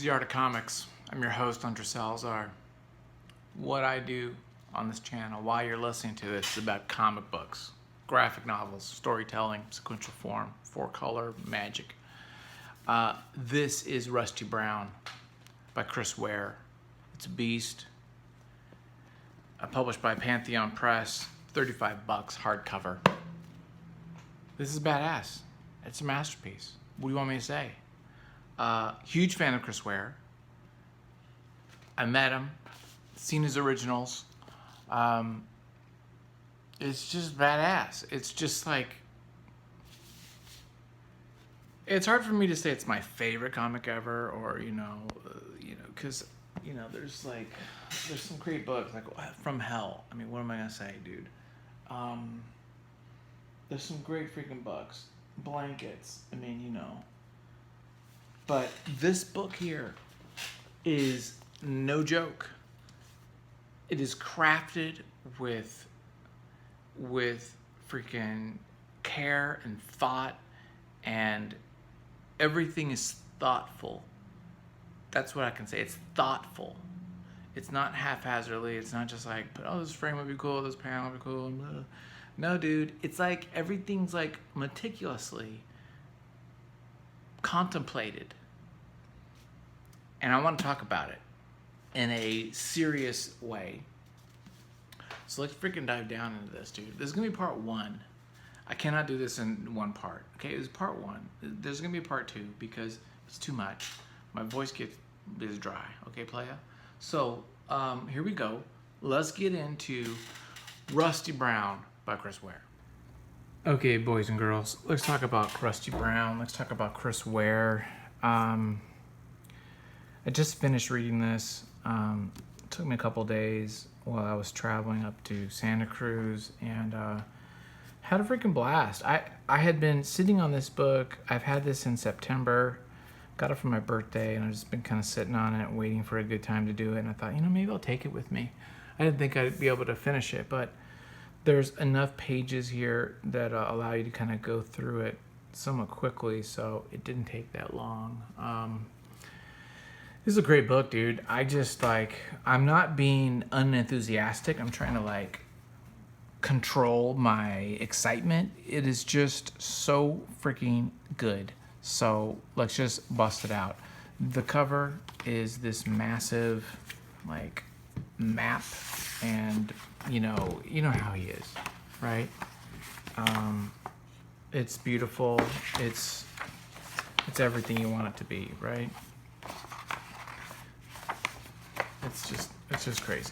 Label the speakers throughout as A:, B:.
A: the Art of Comics. I'm your host, Hunter Salazar. What I do on this channel while you're listening to this is about comic books, graphic novels, storytelling, sequential form, 4-color, magic. This is Rusty Brown by Chris Ware. It's a beast. Published by Pantheon Press, $35 hardcover. This is badass. It's a masterpiece. What do you want me to say? Huge fan of Chris Ware. I met him, seen his originals. It's just badass. It's just like, it's hard for me to say it's my favorite comic ever, or because there's some great books like From Hell. I mean, what am I gonna say, dude? There's some great freaking books, blankets. I mean, But this book here is no joke. It is crafted with freaking care and thought, and everything is thoughtful. That's what I can say. It's thoughtful. It's not haphazardly. It's not just like, oh, this frame would be cool, this panel would be cool. No, dude. It's like everything's like meticulously contemplated. And I want to talk about it in a serious way. So let's freaking dive down into this, dude. This is going to be part 1. I cannot do this in one part. Okay, it was part 1. There's going to be a part 2 because it's too much. My voice is dry. Okay, playa? So here we go. Let's get into Rusty Brown by Chris Ware. Okay, boys and girls, let's talk about Rusty Brown. Let's talk about Chris Ware. I just finished reading this. It took me a couple days while I was traveling up to Santa Cruz, and had a freaking blast. I had been sitting on this book. I've had this in September. Got it for my birthday, and I've just been kind of sitting on it, waiting for a good time to do it. And I thought, maybe I'll take it with me. I didn't think I'd be able to finish it, but there's enough pages here that allow you to kind of go through it somewhat quickly, so it didn't take that long. This is a great book, dude. I'm not being unenthusiastic. I'm trying to control my excitement. It is just so freaking good. So let's just bust it out. The cover is this massive map, and you know how he is, right? It's beautiful. It's everything you want it to be, right? It's just crazy.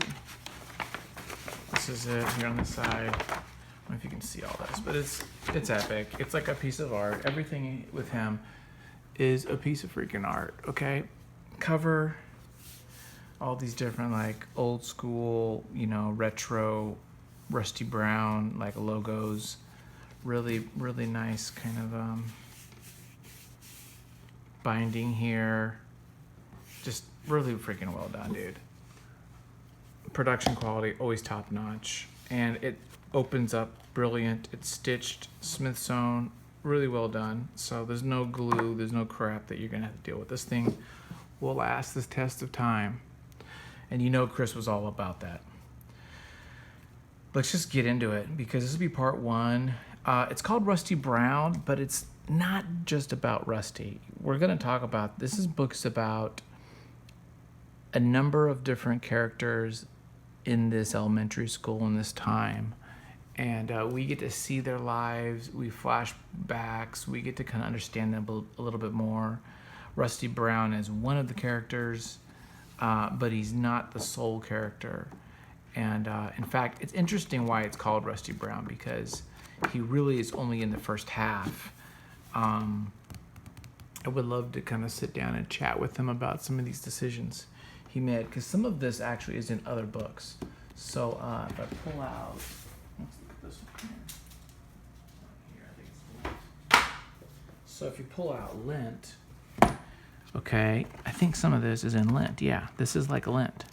A: This is it here on the side. I don't know if you can see all this, but it's epic. It's like a piece of art. Everything with him is a piece of freaking art, okay? Cover, all these different old school, retro Rusty Brown logos. Really, really nice kind of binding here. Just really freaking well done, dude. Production quality, always top notch. And it opens up brilliant. It's stitched, Smith sewn, really well done. So there's no glue, there's no crap that you're gonna have to deal with. This thing will last this test of time. And Chris was all about that. Let's just get into it, because this will be part 1. It's called Rusty Brown, but it's not just about Rusty. We're gonna talk about, this book's about a number of different characters in this elementary school in this time, and we get to see their lives. We flashbacks. We get to kind of understand them a little bit more. Rusty Brown is one of the characters, but he's not the sole character. And in fact, it's interesting why it's called Rusty Brown, because he really is only in the first half. I would love to kind of sit down and chat with him about some of these decisions he made, because some of this actually is in other books. So if I pull out, let's look at this one here. I think it's Lent. So if you pull out Lent, okay, I think some of this is in Lent. Yeah, this is Lent.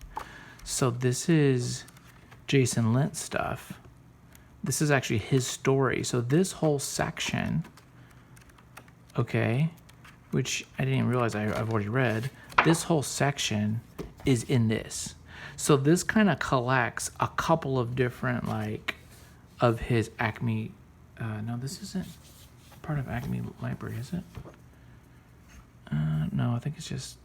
A: So this is Jason Lent stuff. This is actually his story. So this whole section, okay, which I didn't even realize I've already read. this whole section is in this. So this kind of collects a couple of different, like, of his Acme. No, this isn't part of Acme Library, is it? No, I think it's just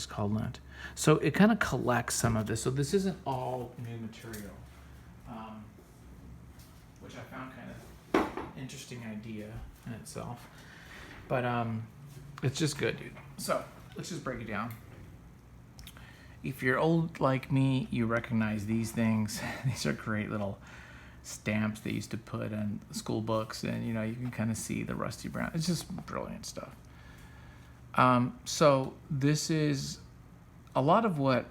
A: called Lent. So it kind of collects some of this. So this isn't all new material, which I found kind of interesting idea in itself. But it's just good, dude. So let's just break it down. If you're old like me, you recognize these things. These are great little stamps they used to put on school books, and you can kind of see the Rusty Brown. It's just brilliant stuff. So this is a lot of what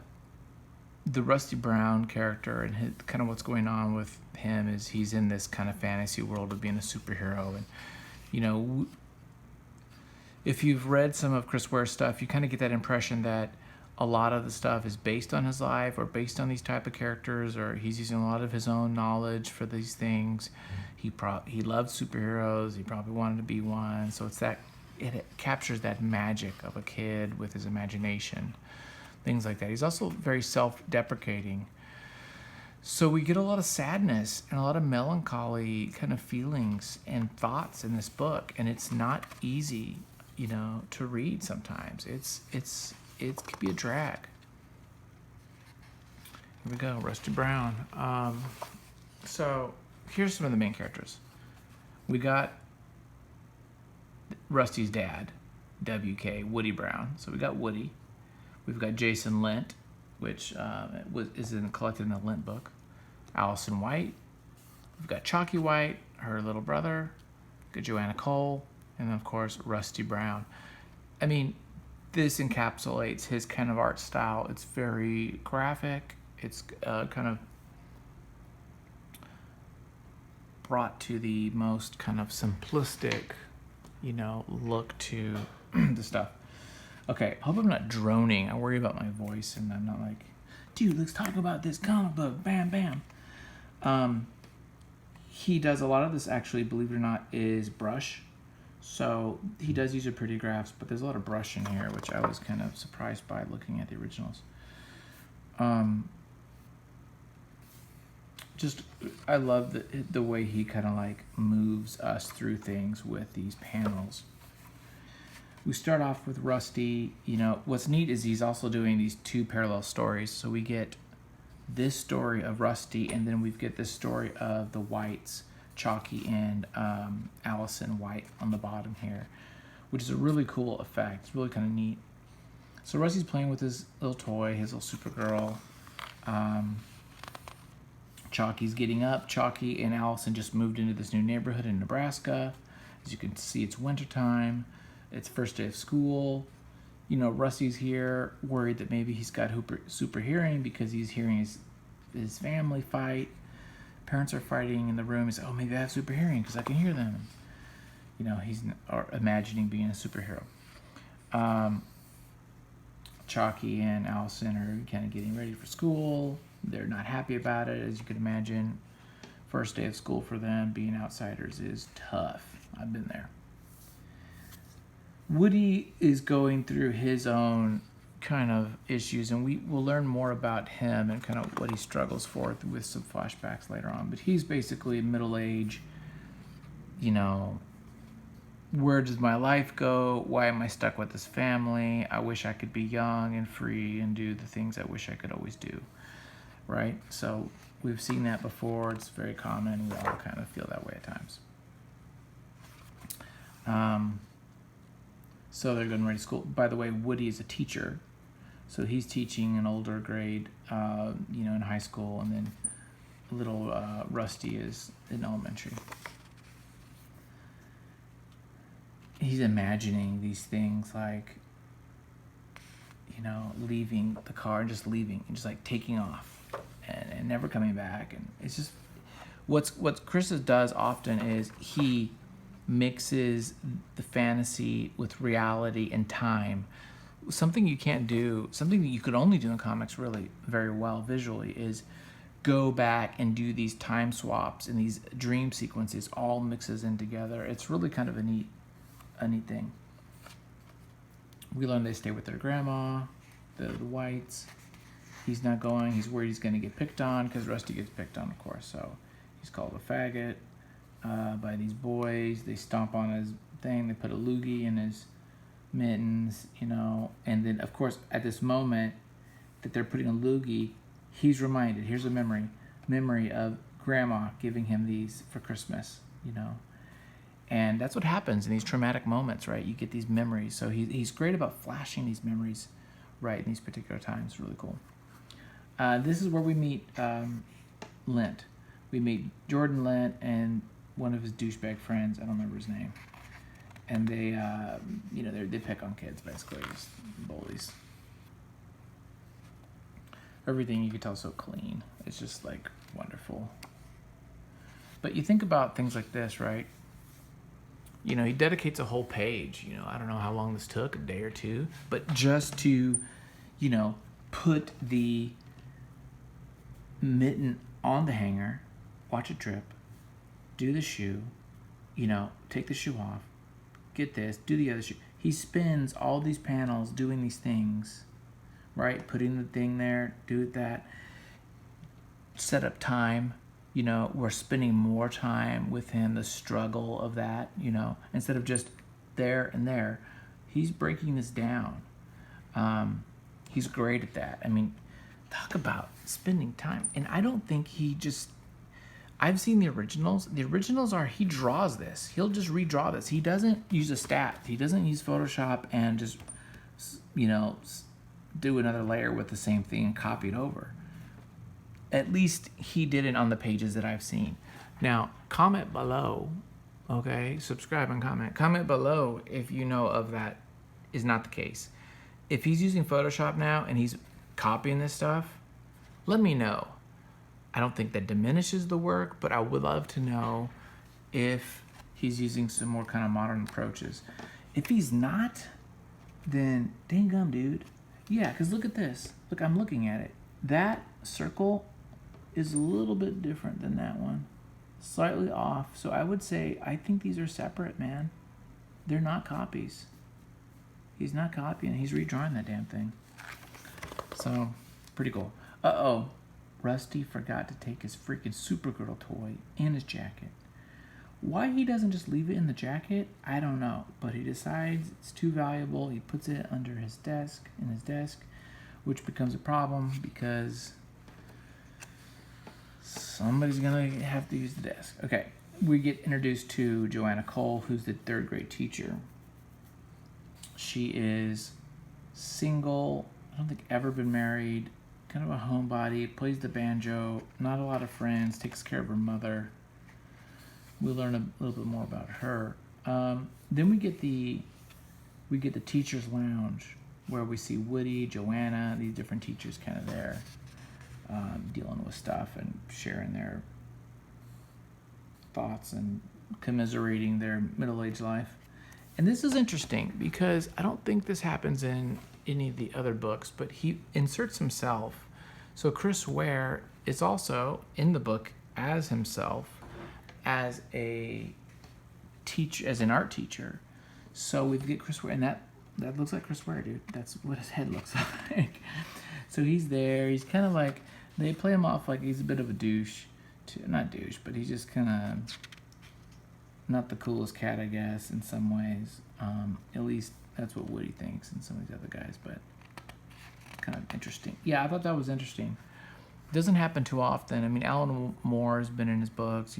A: the Rusty Brown character and kind of what's going on with him is he's in this kind of fantasy world of being a superhero. And, if you've read some of Chris Ware's stuff, you kind of get that impression that a lot of the stuff is based on his life or based on these type of characters, or he's using a lot of his own knowledge for these things. He loved superheroes. He probably wanted to be one. So it captures that magic of a kid with his imagination, things like that. He's also very self-deprecating. So we get a lot of sadness and a lot of melancholy kind of feelings and thoughts in this book, and it's not easy, to read sometimes. It could be a drag. Here we go, Rusty Brown. So here's some of the main characters. We got Rusty's dad, W.K. Woody Brown. So we got Woody. We've got Jason Lent, which is collected in the Lent book. Allison White. We've got Chalky White, her little brother. We've got Joanna Cole. And then, of course, Rusty Brown. I mean, this encapsulates his kind of art style. It's very graphic. It's kind of brought to the most kind of simplistic, look to the stuff. Okay, I hope I'm not droning. I worry about my voice, and I'm not like, dude, let's talk about this comic book. Bam, bam. He does a lot of this, actually, believe it or not, is brush. So he does use a pretty graphs, but there's a lot of brush in here, which I was kind of surprised by looking at the originals. I love the way he kind of like moves us through things with these panels. We start off with Rusty. What's neat is he's also doing these two parallel stories. So we get this story of Rusty, and then we get this story of the Whites, Chalky and Allison White on the bottom here, which is a really cool effect. It's really kind of neat. So Rusty's playing with his little toy, his little Supergirl. Chalky's getting up. Chalky and Allison just moved into this new neighborhood in Nebraska. As you can see, it's wintertime. It's first day of school. Rusty's here, worried that maybe he's got super hearing because he's hearing his family fight. Parents are fighting in the room. He's like, oh, maybe I have super hearing because I can hear them. He's imagining being a superhero. Chalky and Allison are kind of getting ready for school. They're not happy about it, as you can imagine. First day of school for them, being outsiders, is tough. I've been there. Woody is going through his own kind of issues, and we will learn more about him and kind of what he struggles for with some flashbacks later on. But he's basically middle age, where does my life go? Why am I stuck with this family? I wish I could be young and free and do the things I wish I could always do, right? So we've seen that before. It's very common. We all kind of feel that way at times. So they're getting ready to school. By the way, Woody is a teacher. So he's teaching an older grade, in high school, and then little Rusty is in elementary. He's imagining these things like, leaving the car and just leaving and just like taking off and never coming back. And it's just what Chris does often is he mixes the fantasy with reality and time. Something you can't do, something that you could only do in comics really very well visually, is go back and do these time swaps and these dream sequences all mixes in together. It's really kind of a neat thing. We learn they stay with their grandma, the Whites. He's not going. He's worried he's going to get picked on because Rusty gets picked on, of course. So he's called a faggot by these boys. They stomp on his thing. They put a loogie in his mittens, And then, of course, at this moment that they're putting a loogie, he's reminded. Here's a memory of Grandma giving him these for Christmas, And that's what happens in these traumatic moments, right? You get these memories. So he's great about flashing these memories, right, in these particular times. Really cool. This is where we meet Lint. We meet Jordan Lint and one of his douchebag friends. I don't remember his name. And they, they pick on kids, basically, just bullies. Everything you can tell is so clean. It's just, like, wonderful. But you think about things like this, right? He dedicates a whole page. I don't know how long this took, a day or two. But just to, put the mitten on the hanger, watch it drip, do the shoe, take the shoe off, get this, do the other shoe. He spends all these panels doing these things, right? Putting the thing there, do that, set up time. We're spending more time with him, the struggle of that, instead of just there and there. He's breaking this down. He's great at that. I mean, talk about spending time. And I don't think I've seen the originals. The originals are, he draws this. He'll just redraw this. He doesn't use a stat. He doesn't use Photoshop and just, do another layer with the same thing and copy it over. At least he did it on the pages that I've seen. Now, comment below, okay? Subscribe and comment. Comment below if you know of that is not the case. If he's using Photoshop now and he's copying this stuff, let me know. I don't think that diminishes the work, but I would love to know if he's using some more kind of modern approaches. If he's not, then dang gum, dude. Yeah, because look at this. Look, I'm looking at it. That circle is a little bit different than that one. Slightly off. So I would say, I think these are separate, man. They're not copies. He's not copying. He's redrawing that damn thing. So, pretty cool. Uh-oh. Rusty forgot to take his freaking Supergirl toy and his jacket. Why he doesn't just leave it in the jacket, I don't know. But he decides it's too valuable. He puts it under his desk, which becomes a problem because somebody's going to have to use the desk. Okay, we get introduced to Joanna Cole, who's the third grade teacher. She is single, I don't think ever been married, kind of a homebody, plays the banjo, not a lot of friends, takes care of her mother. We'll learn a little bit more about her. Then we get the teacher's lounge, where we see Woody, Joanna, these different teachers kind of there, dealing with stuff and sharing their thoughts and commiserating their middle-aged life. And this is interesting because I don't think this happens in any of the other books, but he inserts himself. So Chris Ware is also in the book as himself, as an art teacher. So we get Chris Ware, and that looks like Chris Ware, dude. That's what his head looks like. So he's there. He's kind of like, they play him off like he's a bit of a douche. Not douche, but he's just kind of not the coolest cat, I guess, in some ways. At least that's what Woody thinks and some of these other guys, but kind of interesting. Yeah, I thought that was interesting. It doesn't happen too often. I mean, Alan Moore has been in his books,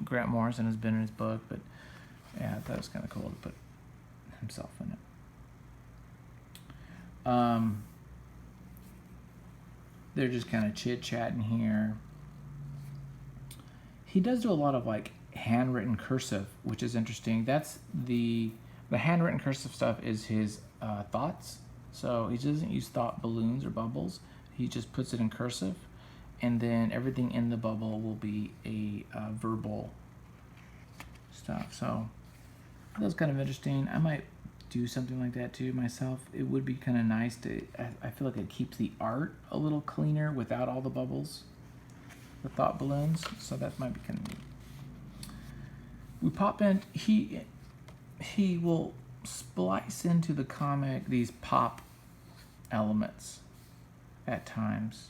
A: Grant Morrison has been in his book, but yeah, I thought it was kind of cool to put himself in it. They're just kind of chit-chatting here. He does do a lot of like handwritten cursive, which is interesting. That's the handwritten cursive stuff is his thoughts. So he doesn't use thought balloons or bubbles. He just puts it in cursive, and then everything in the bubble will be a verbal stuff. So that was kind of interesting. I might do something like that too myself. It would be kind of nice to. I feel like it keeps the art a little cleaner without all the bubbles, the thought balloons. So that might be kind of neat. We pop in. He will splice into the comic these pop elements at times,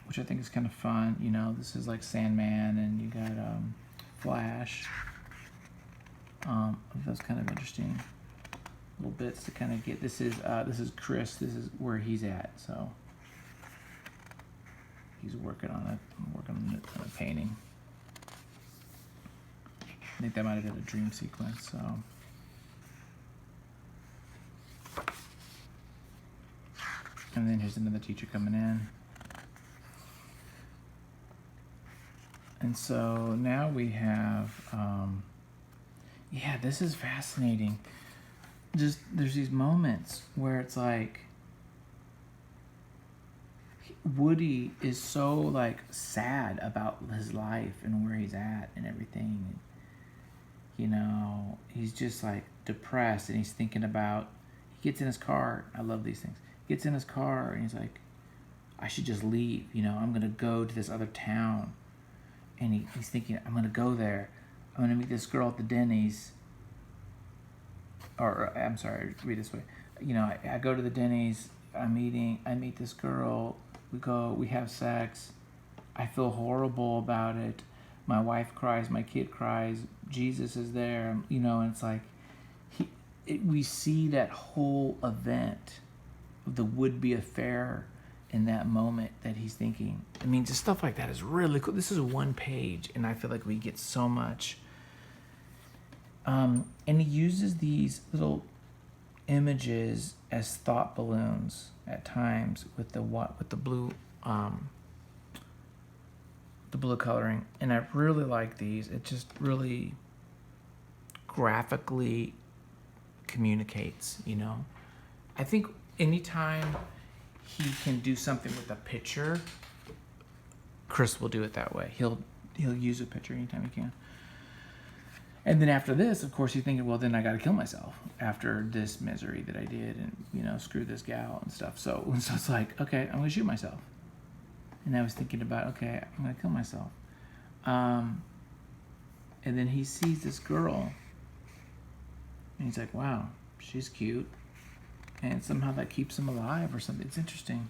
A: which I think is kind of fun. You know, this is like Sandman, and you got Flash. That's kind of interesting little bits to kind of get. This is Chris. This is where he's at. So he's working on a painting. I think that might have been a dream sequence. So. And then here's another teacher coming in. And so now we have, this is fascinating. Just, there's these moments where it's like, Woody is so like sad about his life and where he's at and everything. And, you know, he's just like depressed, and he's thinking about, he gets in his car. I love these things. Gets in his car and he's like, I should just leave. You know, I'm going to go to this other town. And he's thinking, I'm going to go there. I'm going to meet this girl at the Denny's. Or I'm sorry, read this way. You know, I go to the Denny's. I meet this girl. We have sex. I feel horrible about it. My wife cries. My kid cries. Jesus is there. You know, and it's like, we see that whole event of the would-be affair in that moment that he's thinking. I mean, just stuff like that is really cool. This is one page, and I feel like we get so much. And he uses these little images as thought balloons at times with the blue, the blue coloring, and I really like these. It just really graphically communicates. You know, I think anytime he can do something with a picture, Chris will do it that way. He'll use a picture anytime he can. And then after this, of course, he's thinking, well, then I got to kill myself after this misery that I did, and, you know, screw this gal and stuff. So it's like, okay, I'm going to shoot myself. And I was thinking about, okay, I'm going to kill myself. And then he sees this girl, and he's like, wow, she's cute. And somehow that keeps him alive or something. It's interesting.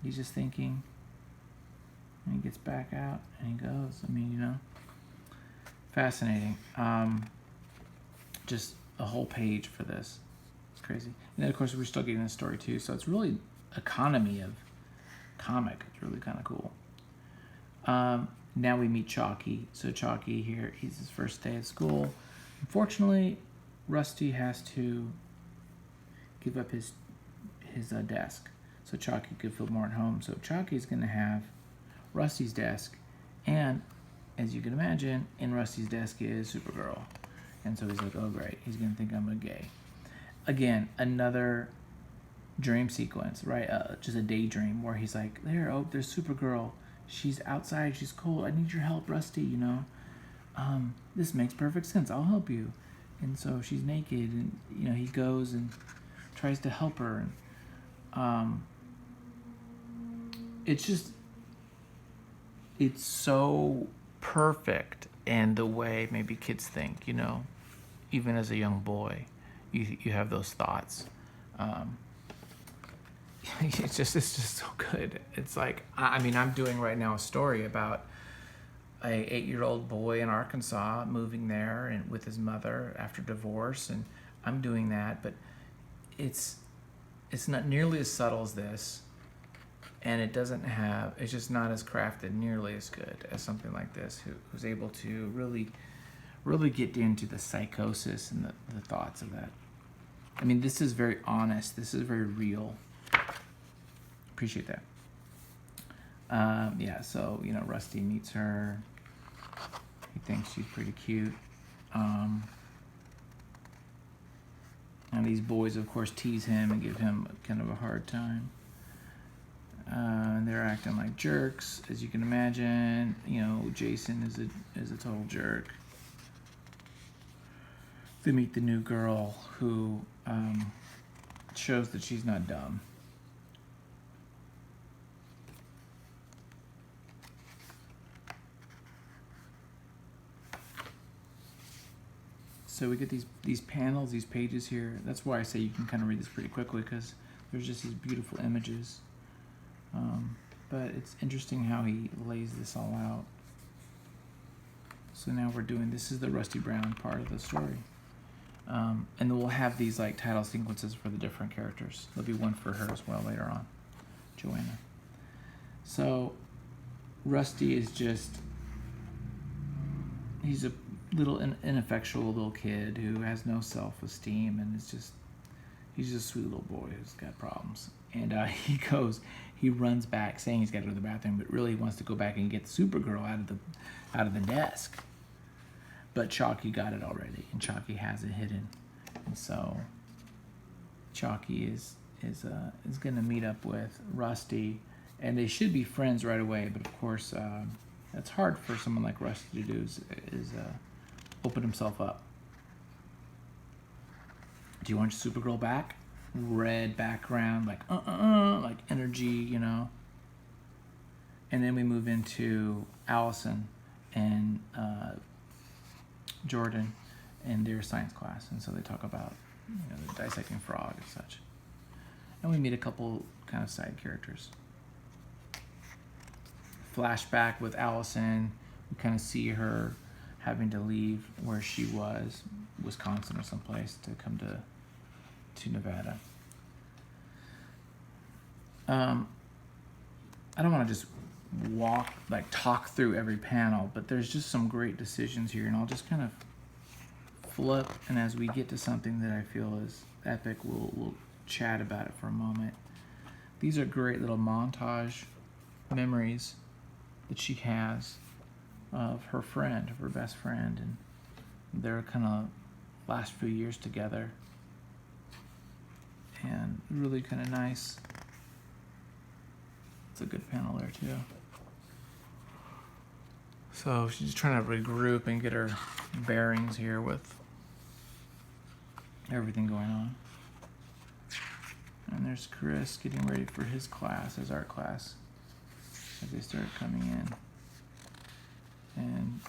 A: He's just thinking, and he gets back out, and he goes. I mean, you know, fascinating. Just a whole page for this. It's crazy. And then, of course, we're still getting the story, too. So it's really economy of comic. It's really kind of cool. Now we meet Chalky. So Chalky here, he's his first day at school. Unfortunately, Rusty has to give up his desk so Chalky could feel more at home. So Chalky's going to have Rusty's desk, and as you can imagine, in Rusty's desk is Supergirl. And so he's like, oh great, he's going to think I'm a gay. Again, another dream sequence, right? Just a daydream where he's like, there's Supergirl. She's outside, she's cold. I need your help, Rusty, you know. This makes perfect sense. I'll help you. And so she's naked, and, you know, he goes and tries to help her. And it's so perfect in the way maybe kids think, you know. Even as a young boy, you have those thoughts. It's just so good. It's like, I mean, I'm doing right now a story about a 8-year-old boy in Arkansas moving there and with his mother after divorce, and I'm doing that, but it's not nearly as subtle as this, and it's just not as crafted nearly as good as something like this, who's able to really get into the psychosis and the thoughts of that. I mean, this is very honest. This is very real. Appreciate that. So, you know, Rusty meets her. He thinks she's pretty cute. And these boys, of course, tease him and give him kind of a hard time. And they're acting like jerks, as you can imagine. You know, Jason is a total jerk. They meet the new girl who shows that she's not dumb. So we get these panels, these pages here. That's why I say you can kind of read this pretty quickly, because there's just these beautiful images. But it's interesting how he lays this all out. So now this is the Rusty Brown part of the story. And then we'll have these like title sequences for the different characters. There'll be one for her as well later on, Joanna. So Rusty is he's a little ineffectual little kid who has no self-esteem, and he's just a sweet little boy who's got problems. And he runs back saying he's got to go to the bathroom, but really he wants to go back and get Supergirl out of the desk. But Chalky got it already, and Chalky has it hidden. And so Chalky is going to meet up with Rusty, and they should be friends right away. But of course, that's hard for someone like Rusty to do, is open himself up. Do you want your Supergirl back? Red background, like like energy, you know. And then we move into Allison and Jordan in their science class, and so they talk about the dissecting frog and such. And we meet a couple kind of side characters. Flashback with Allison, we kind of see her having to leave where she was, Wisconsin or someplace, to come to Nevada. I don't want to just talk through every panel, but there's just some great decisions here, and I'll just kind of flip, and as we get to something that I feel is epic, we'll chat about it for a moment. These are great little montage memories that she has of her friend, of her best friend, and their kind of last few years together. And really kind of nice. It's a good panel there too. So she's trying to regroup and get her bearings here with everything going on. And there's Chris getting ready for his class, his art class, as they start coming in and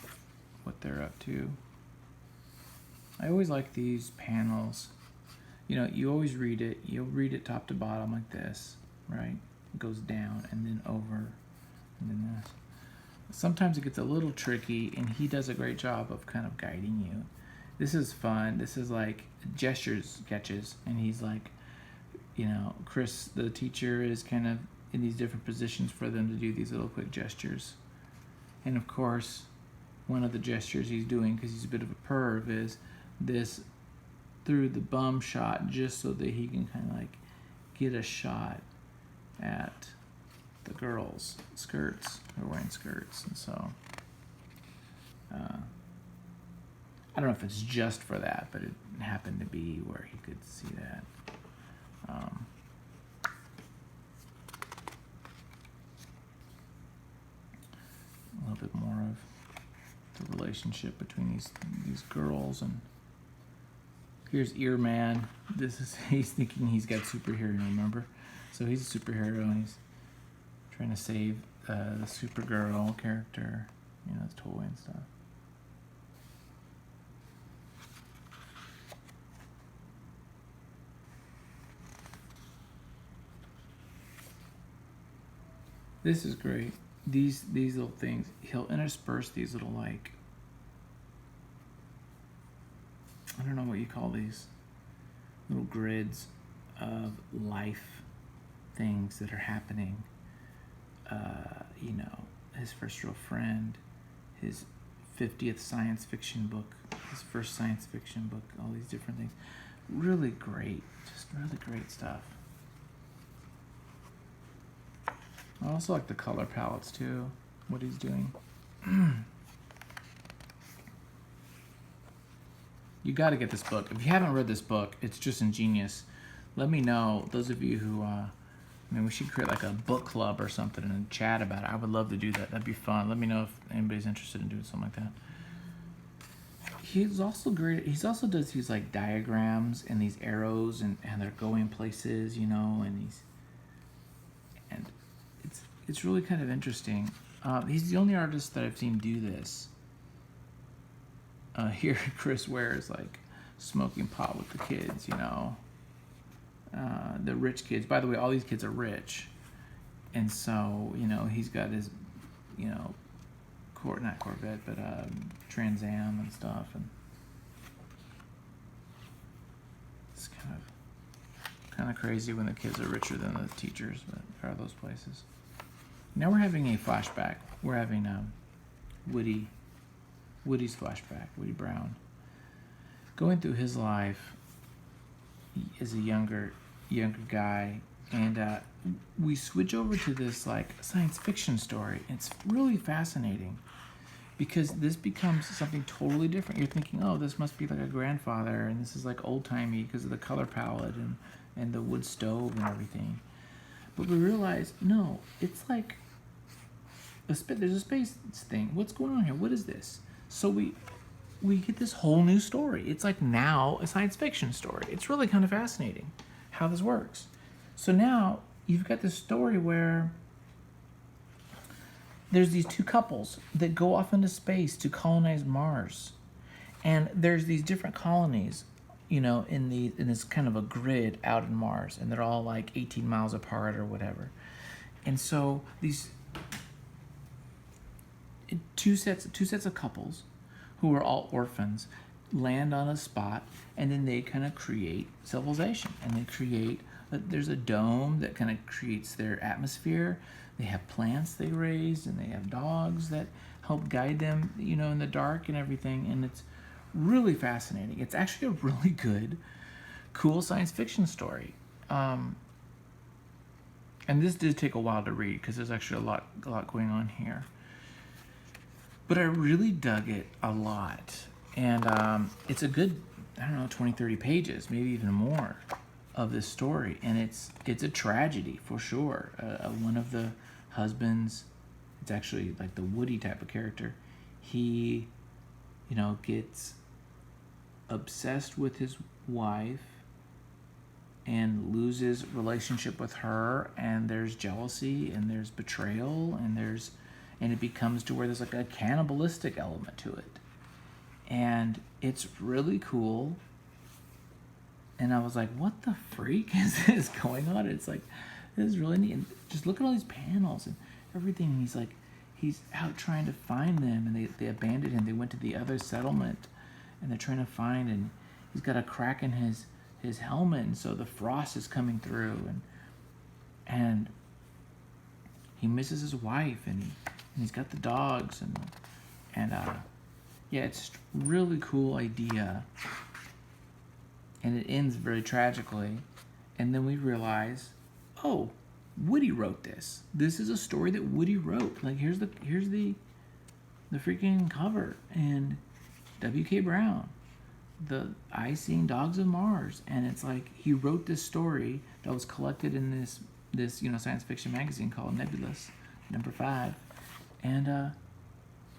A: what they're up to. I always like these panels. You always read it. You'll read it top to bottom like this, right? It goes down and then over and then this. Sometimes it gets a little tricky, and he does a great job of kind of guiding you. This is fun. This is like sketches, and he's like, Chris, the teacher, is kind of in these different positions for them to do these little quick gestures. And of course, one of the gestures he's doing, because he's a bit of a perv, is this through the bum shot, just so that he can kind of like get a shot at the girls' skirts. They're wearing skirts, and so I don't know if it's just for that, but it happened to be where he could see that. A little bit more of the relationship between these girls. And here's Earman. He's thinking he's got superhero, remember? So he's a superhero, and he's trying to save the Supergirl character, his toy and stuff. This is great. These little things, he'll intersperse these little, like, I don't know what you call these, little grids of life things that are happening. His first real friend, his 50th science fiction book, his first science fiction book, all these different things. Really great, just really great stuff. I also like the color palettes too, what he's doing. You got to get this book. If you haven't read this book, it's just ingenious. Let me know, those of you who, we should create like a book club or something and chat about it. I would love to do that. That'd be fun. Let me know if anybody's interested in doing something like that. He's also great. He also does these like diagrams and these arrows, and they're going places, and it's really kind of interesting. He's the only artist that I've seen do this. here Chris Ware is like smoking pot with the kids, the rich kids. By the way, all these kids are rich, and so he's got his not Corvette, but Trans Am and stuff, and it's kind of crazy when the kids are richer than the teachers, but there are those places. Now we're having a flashback. We're having Woody's flashback. Woody Brown going through his life as a younger guy, and we switch over to this like science fiction story. It's really fascinating because this becomes something totally different. You're thinking, oh, this must be like a grandfather, and this is like old timey because of the color palette and the wood stove and everything. But we realize, no, it's like there's a space thing. What's going on here? What is this? So we get this whole new story. It's like now a science fiction story. It's really kind of fascinating how this works. So now you've got this story where there's these two couples that go off into space to colonize Mars. And there's these different colonies, in this kind of a grid out in Mars, and they're all like 18 miles apart or whatever. And so these two sets of couples who are all orphans land on a spot, and then they kind of create civilization, and they create there's a dome that kind of creates their atmosphere. They have plants they raise, and they have dogs that help guide them, in the dark and everything. And it's really fascinating. It's actually a really good, cool science fiction story. And this did take a while to read because there's actually a lot going on here. But I really dug it a lot. And it's a good, 20, 30 pages, maybe even more of this story. And it's a tragedy for sure. One of the husbands, it's actually like the Woody type of character, he, gets obsessed with his wife and loses relationship with her, and there's jealousy and there's betrayal and it becomes to where there's like a cannibalistic element to it. And it's really cool. And I was like, what the freak is this going on? It's like, this is really neat. And just look at all these panels and everything. And he's out trying to find them, and they abandoned him. They went to the other settlement, and they're trying to find, and he's got a crack in his helmet, and so the frost is coming through, and he misses his wife, and he's got the dogs, and it's a really cool idea. And it ends very tragically. And then we realize, oh, Woody wrote this. This is a story that Woody wrote. Like, here's the freaking cover. And W.K. Brown, the I Seen Dogs of Mars. And it's like he wrote this story that was collected in this science fiction magazine called Nebulous, number 5. And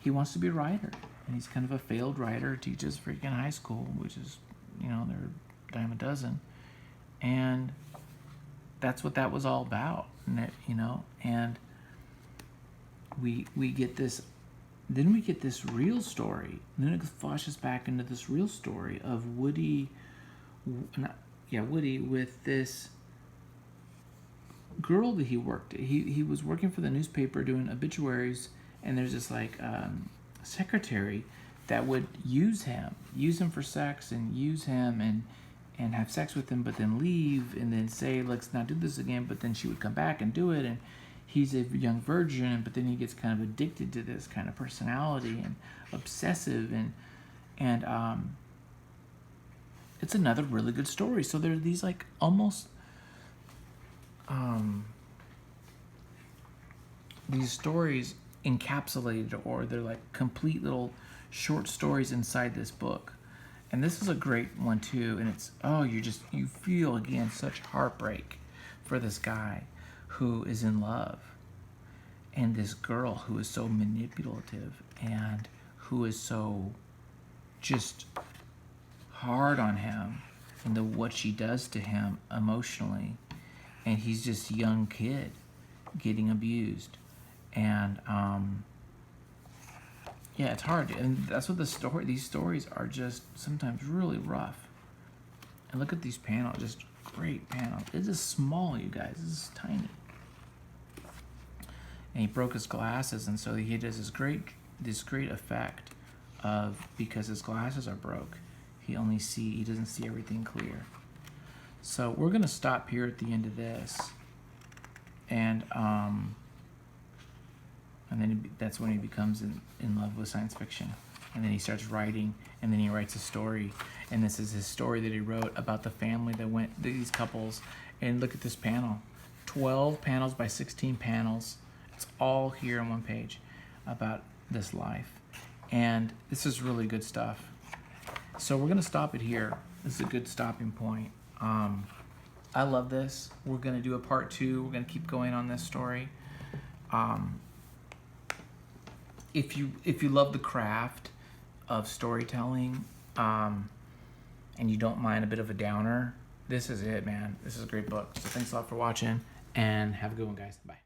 A: he wants to be a writer. And he's kind of a failed writer, teaches freaking high school, which is, they're a dime a dozen. And that's what that was all about, and we get this, then we get this real story, and then it flashes back into this real story of Woody with this girl that he worked. He was working for the newspaper doing obituaries, and there's this like secretary that would use him for sex, and use him and have sex with him, but then leave, and then say, let's not do this again, but then she would come back and do it, and he's a young virgin, but then he gets kind of addicted to this kind of personality and obsessive, and it's another really good story. So there are these like almost these stories encapsulated, or they're like complete little short stories inside this book. And this is a great one too, and it's, you feel again such heartbreak for this guy who is in love, and this girl who is so manipulative and who is so just hard on him, and what she does to him emotionally, and he's just a young kid getting abused, and Yeah, it's hard, and that's what these stories are just sometimes really rough. And look at these panels, just great panels. It's just small, you guys. This is tiny. And he broke his glasses, and so he does this great effect of, because his glasses are broke, he doesn't see everything clear. So we're gonna stop here at the end of this, and then that's when he becomes in love with science fiction, and then he starts writing, and then he writes a story, and this is his story that he wrote about the family that went, these couples. And look at this panel, 12 panels by 16 panels. It's all here on one page about this life, and this is really good stuff. So we're gonna stop it here. This is a good stopping point. I love this. We're gonna do a part 2. We're gonna keep going on this story. If you love the craft of storytelling, and you don't mind a bit of a downer, this is it, man. This is a great book. So thanks a lot for watching, and have a good one, guys. Bye.